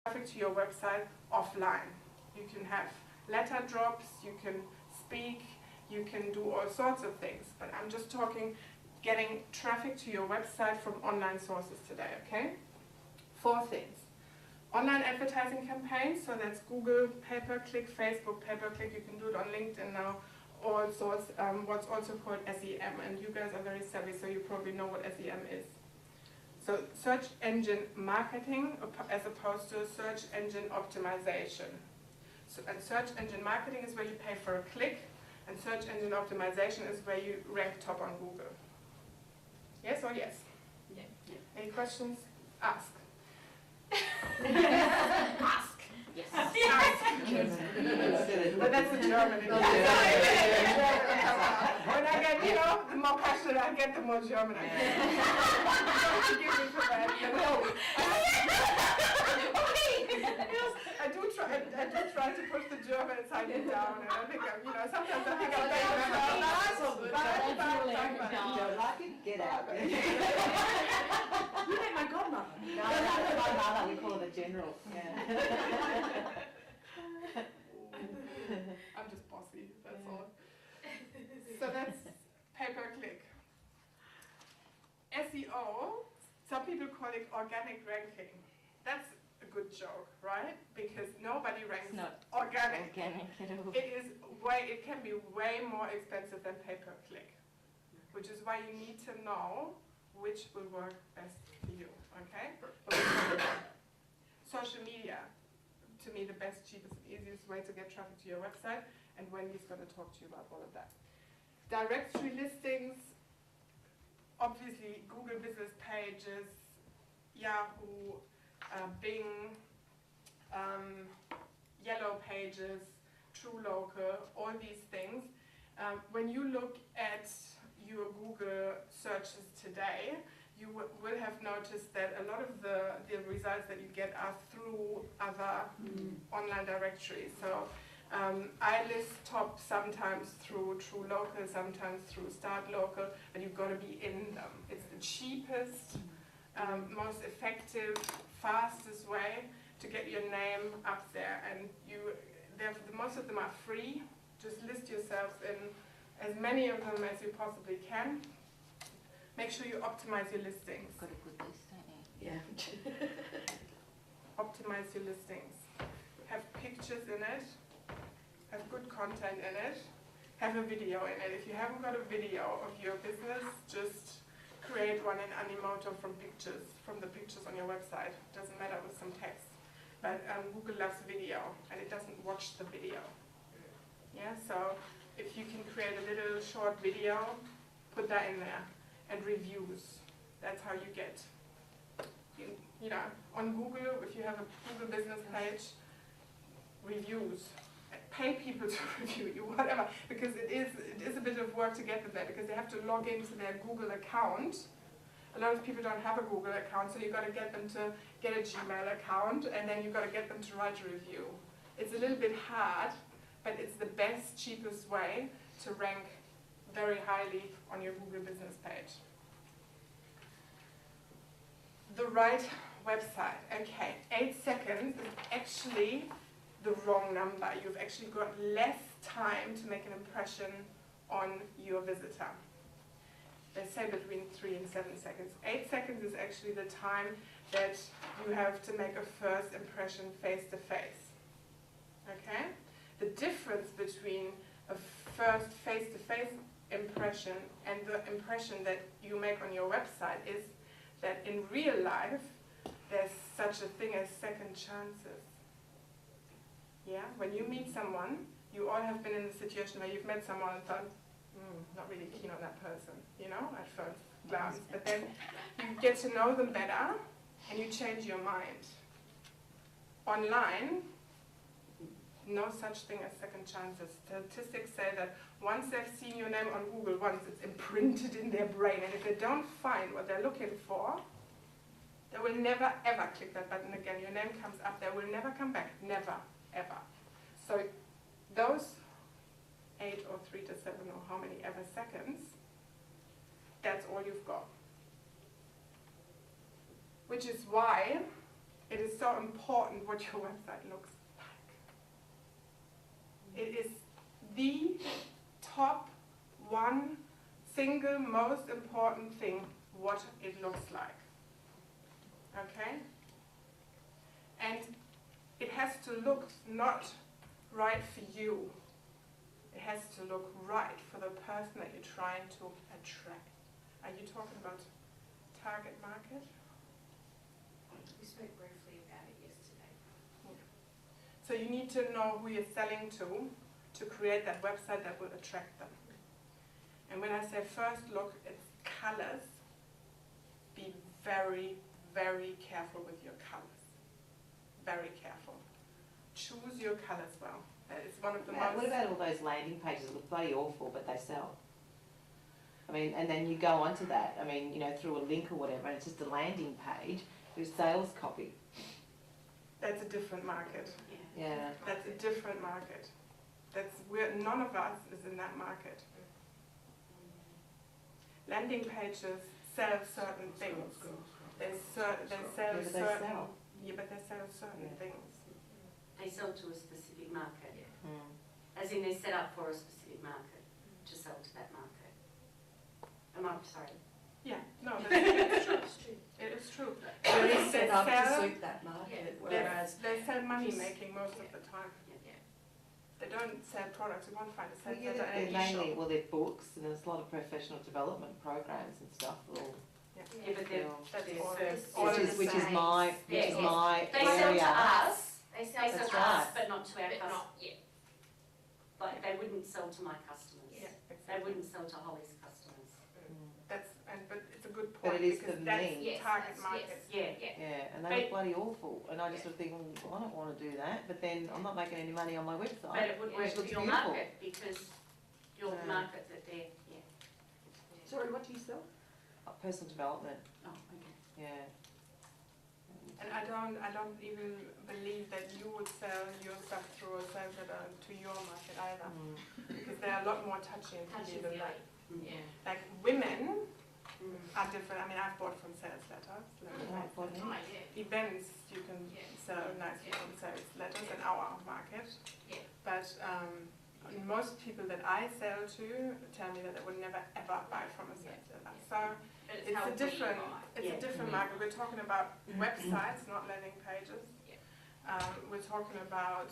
traffic to your website offline. You can have letter drops, you can speak, you can do all sorts of things, but I'm just talking getting traffic to your website from online sources today, okay? 4 things. Online advertising campaigns, so that's Google pay-per-click, Facebook pay-per-click, you can do it on LinkedIn now, all sorts, what's also called SEM, and you guys are very savvy, so you probably know what SEM is. So search engine marketing as opposed to search engine optimization. So, and search engine marketing is where you pay for a click, and search engine optimization is where you rank top on Google. Yes or yes? Yeah. Any questions? Ask. Ask. Yes. But that's the German. When I get, the more passionate I get, the more German I get. Forgive me for that. I do try to push the German side down, and I think sometimes I think I'm You don't like it? Get out. You met my godmother. No, my mother, we call her the general. Yeah. I'm just bossy, that's all. So that's pay-per-click. SEO, some people call it organic ranking. That's a good joke, right? Because nobody ranks organic. It can be way more expensive than pay-per-click, which is why you need to know which will work best for you, okay? Social media, to me the best, cheapest, and easiest way to get traffic to your website, and Wendy's going to talk to you about all of that. Directory listings, obviously Google business pages, Yahoo, Bing, Yellow Pages, True Local, all these things. When you look at your Google searches today, you will have noticed that a lot of the results that you get are through other online directories. So I list top sometimes through True Local, sometimes through Start Local, but you've got to be in them. It's the cheapest, most effective, fastest way to get your name up there. And most of them are free. Just list yourselves in as many of them as you possibly can. Make sure you optimize your listings. Got a good list, don't you? Yeah. Optimize your listings. Have pictures in it. Have good content in it. Have a video in it. If you haven't got a video of your business, just create one in Animoto from the pictures on your website. Doesn't matter with some text. But Google loves video, and it doesn't watch the video. Yeah, so if you can create a little short video, put that in there. And reviews. That's how you get, on Google, if you have a Google business page, reviews. Pay people to review you, whatever, because it is a bit of work to get them there, because they have to log into their Google account. A lot of people don't have a Google account, so you've got to get them to get a Gmail account, and then you've got to get them to write a review. It's a little bit hard, but it's the best, cheapest way to rank very highly on your Google business page. The right website. Okay, 8 seconds is actually the wrong number. You've actually got less time to make an impression on your visitor. They say between 3 and 7 seconds. 8 seconds is actually the time that you have to make a first impression face-to-face. Okay? The difference between a first face-to-face impression and the impression that you make on your website is that in real life there's such a thing as second chances. Yeah, when you meet someone, you all have been in the situation where you've met someone and thought, not really keen on that person, at first glance. But then you get to know them better and you change your mind. Online, no such thing as second chances. Statistics say that once they've seen your name on Google once, it's imprinted in their brain. And if they don't find what they're looking for, they will never ever click that button again. Your name comes up, they will never come back. Never, ever. So those 8 or 3 to 7 or how many ever seconds, that's all you've got. Which is why It is so important what your website looks like. It is the top one single most important thing, what it looks like. Okay? And it has to look not right for you. It has to look right for the person that you're trying to attract. Are you talking about target market? We spoke briefly about it yesterday. So you need to know who you're selling to create that website that will attract them. And when I say first look, it's colors. Be very, very careful with your colors. Very careful. Choose your colors well. That is one of the most... What about all those landing pages that look bloody awful, but they sell? I mean, and then you go onto that, I mean, you know, through a link or whatever, and it's just a landing page with sales copy. That's a different market. Yeah. That's a different market. None of us is in that market. Landing pages sell certain things. They sell certain. Yeah, but they sell certain things. They sell to a specific market. Mm. As in they're set up for a specific market to sell to that market. Am I sorry? Yeah, no, it's true. It is true. It is set up to sell- suit that market, whereas They sell money making most of the time. Yeah. They don't sell products. You won't find a Well, sales yeah, center they're in an mainly, e-shop. well, they're books, and there's a lot of professional development programs and stuff. All, Yeah, but they're, That's they're all. first. All which of is the which is same. my Yeah, yes. my They sell area. to us. they sell They sell That's to us, right. but not to our but customers. not yet. Like they wouldn't sell to my customers. Yeah, They exactly. wouldn't sell to Holly's customers. But it's a good But point it is because for that's me. Yes, target that's- market. yes. Yeah. Yeah, and they But- look bloody awful, and I just sort of think, well, I don't want to do that, but then I'm not making any money on my But website. it would Which work for looks your beautiful. market because your Yeah. market that they're, yeah. Sorry, what do you sell? Personal development, Oh, okay. yeah. And I don't even believe that you would sell your stuff through a sales letter to your market either, Mm. because they're a lot more touchy and feely than that. Yeah. Like women Mm. are different. I mean, I've bought from sales letters. Oh, for me. Oh, yeah. Events, you can Yeah. sell nicely from sales letters in our market. Yeah. But most people that I sell to tell me that they would never ever buy from a sales letter. So But it's how a we different, buy. it's Yeah. a different Mhm. market. We're talking about websites, not landing pages. Yeah. We're talking about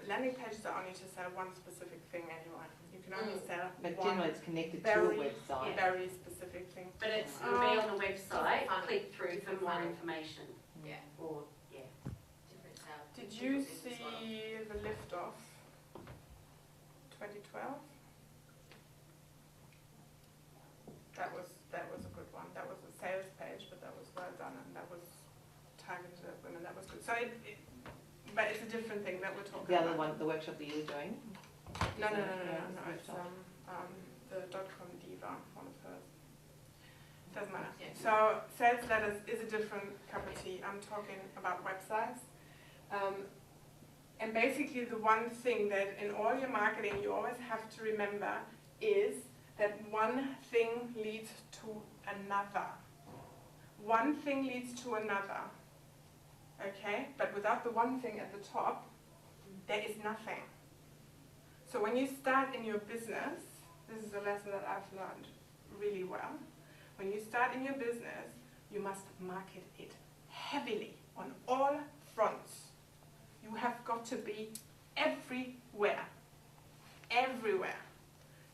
landing pages are only to sell one specific thing anyway. You can only sell But one generally it's connected to a very, website. very specific thing. But it'll be on the website, Funny. click through for more Funny. information Yeah. or, yeah. Different sales. Did you different business model. see the lift off 2012? That was a good one. That was a sales page, but that was well done and that was targeted at women. That was good. So but it's a different thing that we're talking The about. other one, the workshop that you were doing? No. Yeah, It's the .com diva, one of hers. Doesn't matter. Yeah. So sales letters is a different cup of tea. I'm talking about websites. And basically the one thing that in all your marketing you always have to remember is that one thing leads to another. One thing leads to another. Okay? But without the one thing at the top, there is nothing. So when you start in your business, this is a lesson that I've learned really well. When you start in your business, you must market it heavily on all fronts. You have got to be everywhere,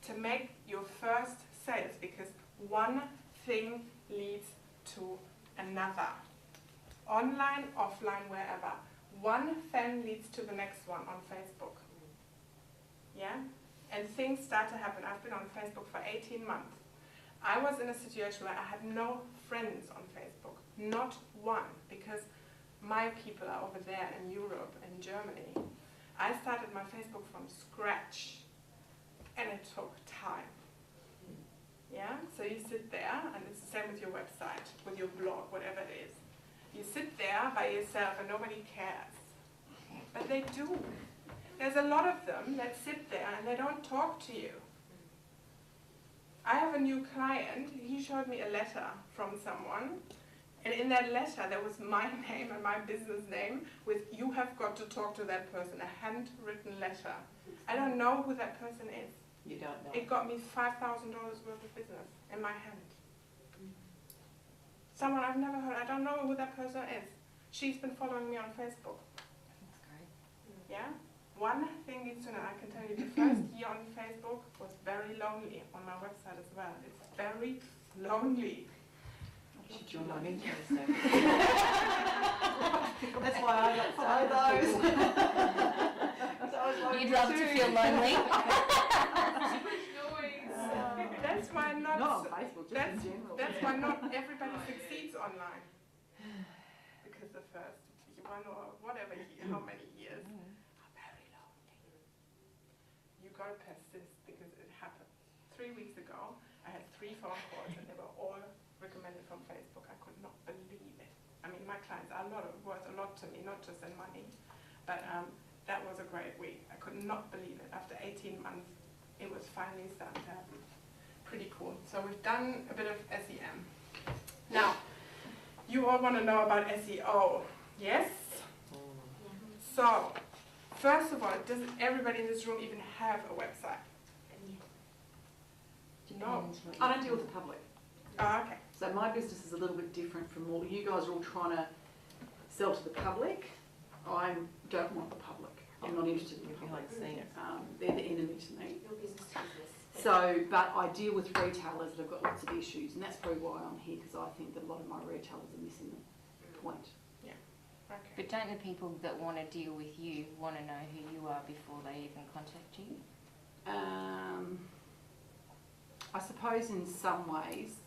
to make your first sales, because one thing leads to another. Online, offline, wherever. One fan leads to the next one on Facebook. Yeah? And things start to happen. I've been on Facebook for 18 months. I was in a situation where I had no friends on Facebook, not one, because my people are over there in Europe and Germany. I started my Facebook from scratch, and it took time. Yeah? So you sit there, and it's the same with your website, with your blog, whatever it is. You sit there by yourself and nobody cares. But they do. There's a lot of them that sit there and they don't talk to you. I have a new client. He showed me a letter from someone And in that letter, there was my name and my business name with, you have got to talk to that person, a handwritten letter. I don't know who that person is. You don't know. It got me $5,000 worth of business in my hand. Someone I've never heard, I don't know who that person is. She's been following me on Facebook. That's great. Yeah? One thing needs to know, I can tell you, the first year on Facebook was very lonely on my website as well. It's very lonely. Should join my meeting. That's why I got those. You'd love to feel lonely. That's why Not on Facebook, just in general. that's why not everybody succeeds online. Because the first one or whatever how many years are very lonely. You gotta persist because it happened. 3 weeks ago, I had 3 phone calls and they were all recommended from Facebook. I could not believe it. I mean, my clients are worth a lot to me, not just in money, but that was a great week. I could not believe it. After 18 months, it was finally starting to happen. Pretty cool. So we've done a bit of SEM. Now, you all want to know about SEO, yes? So, first of all, does everybody in this room even have a website? No. I don't deal with the public. Oh, okay. So my business is a little bit different from all, you guys are all trying to sell to the public. I don't want the public. I'm not interested in the public. They're the enemy to me. Your business is this. So, but I deal with retailers that have got lots of issues, and that's probably why I'm here, because I think that a lot of my retailers are missing the point. Okay. But don't the people that want to deal with you want to know who you are before they even contact you? I suppose in some ways,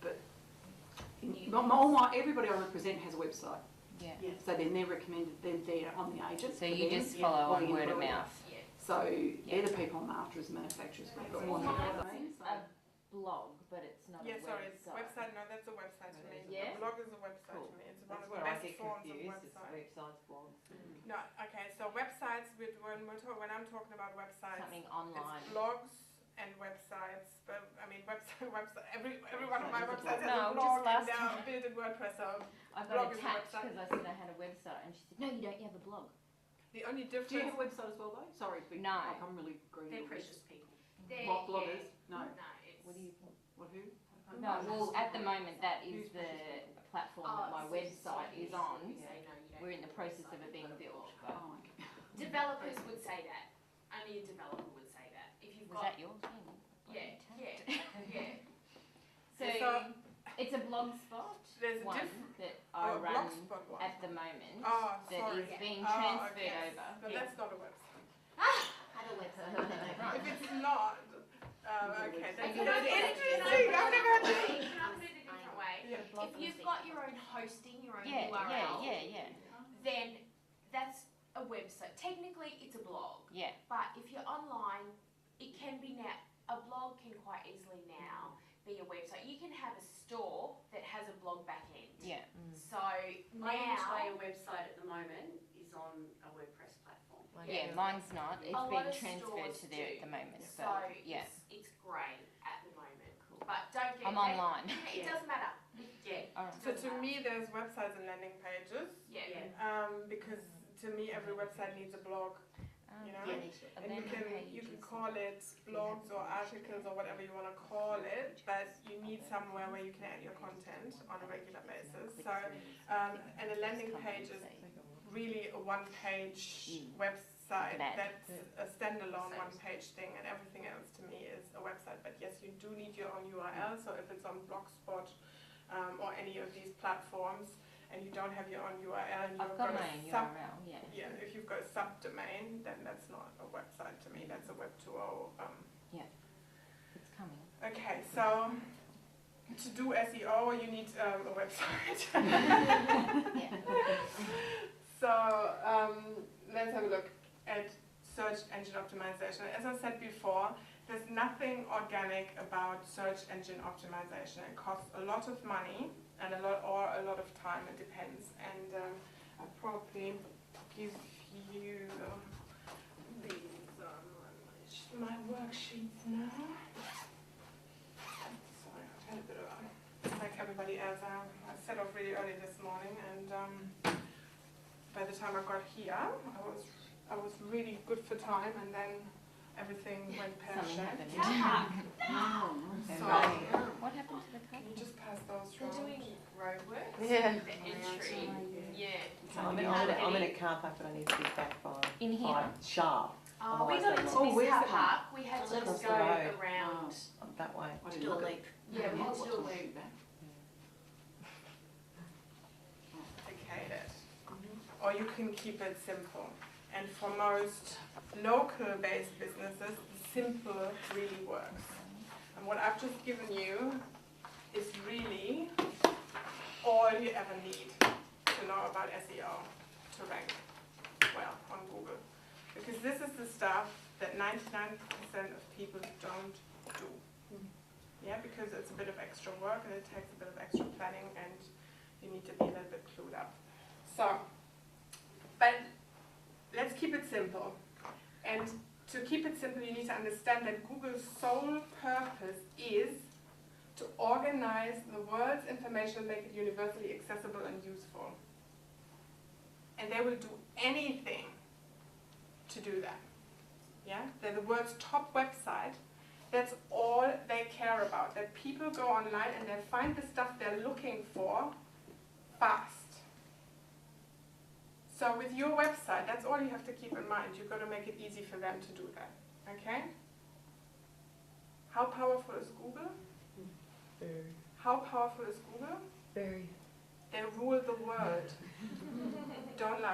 but everybody I represent has a website. Yeah. So then they're recommended, they're on the agent. So you just follow or on the word of employer. mouth. So they're the people I'm after as manufacturers. We've got one of those. A blog, but it's not Yeah, a sorry, website. it's website. No, that's a website to me. Yeah? A blog is a website Cool. to me. It's one That's of the where I best get forms of confused. It's website. websites, blogs. No, okay, so websites, when I'm talking about websites, Something online. it's blogs and websites, but I mean website. Every one of my Website websites is a has blog. a No, blog just last and time. they're built in WordPress. So I blog got is a attacked website. because I said I had a website, and she said, "No, you don't. You have a blog." the only Do you difference. have a website as well though? Sorry, but No. like, I'm really green. They're on this. precious people. What, bloggers? No. No, it's. What do you? What, who? No, well, at the moment, that is the platform that my website is on. You say no, you don't. We're in the process of it being built. But Oh, okay. Developers would say that. Only a developer would say that. If you've was got. that yours? Yeah. So it's a blog spot. There's a one different. that I Oh, run Blogspot one. at the moment. Oh, that sorry. is being Oh, transferred okay. over. But Yeah. that's not a website. Have a website. If it's not, okay, that's Can I interesting. I've never heard that. Can I put it a different way? Yeah. If you've got your own hosting, your own Yeah, URL, yeah. then that's a website. Technically, it's a blog. Yeah. But if you're online, it can be now. A blog can quite easily now be a website. You can have a store that has a blog back end. Yeah. So My now, entire website at the moment is on a WordPress platform. Yeah, mine's not. It's A lot been of transferred stores to there do. at the moment. so But yeah, it's great at the moment. Cool. But don't get I'm that- online. It doesn't matter. Yeah. All right. So to me, there's websites and landing pages. Yeah. Because to me, every website needs a blog. You know? A And landing you page can is- call it blogs or articles or whatever you want to call it, but you need somewhere where you can add your content on a regular basis. So, and a landing page is really a one-page website. That's a standalone one-page thing, and everything else to me is a website. But yes, you do need your own URL. So if it's on Blogspot or any of these platforms, and you don't have your own URL, and you've I've got my a own sub URL, yeah. yeah, if you've got a subdomain, then that's not a website to me, that's a Web 2.0. It's coming. Okay, so to do SEO, you need a website. Yeah. So let's have a look at search engine optimization. As I said before, there's nothing organic about search engine optimization. It costs a lot of money and a lot of time, it depends. And I'll probably give you these my worksheets now. Sorry, I've had a bit of like everybody else, I set off really early this morning, and by the time I got here, I was really good for time, and then everything went Something pear-shaped. happened. So, What happened to the car? can you just pass those They're around? doing roadworks. Yeah. The entry. Yeah. So I'm in a car park, but I need to be back by In here? 5 sharp. We Otherwise got they into won't. where's this car that one? park. We had to Across just the go road. around. That way. I didn't look at it. Yeah, we had to What do a time loop. is that? Complicated. Or you can keep it simple. And for most local-based businesses, simple really works. And what I've just given you is really all you ever need to know about SEO to rank well on Google. Because this is the stuff that 99% of people don't do. Yeah, because it's a bit of extra work and it takes a bit of extra planning, and you need to be a little bit clued up. So, but let's keep it simple. And to keep it simple, you need to understand that Google's sole purpose is to organize the world's information and make it universally accessible and useful. And they will do anything to do that. Yeah, they're the world's top website. That's all they care about, that people go online and they find the stuff they're looking for fast. So with your website, that's all you have to keep in mind. You've got to make it easy for them to do that, okay? How powerful is Google? Very. How powerful is Google? Very. They rule the world. Don't lie.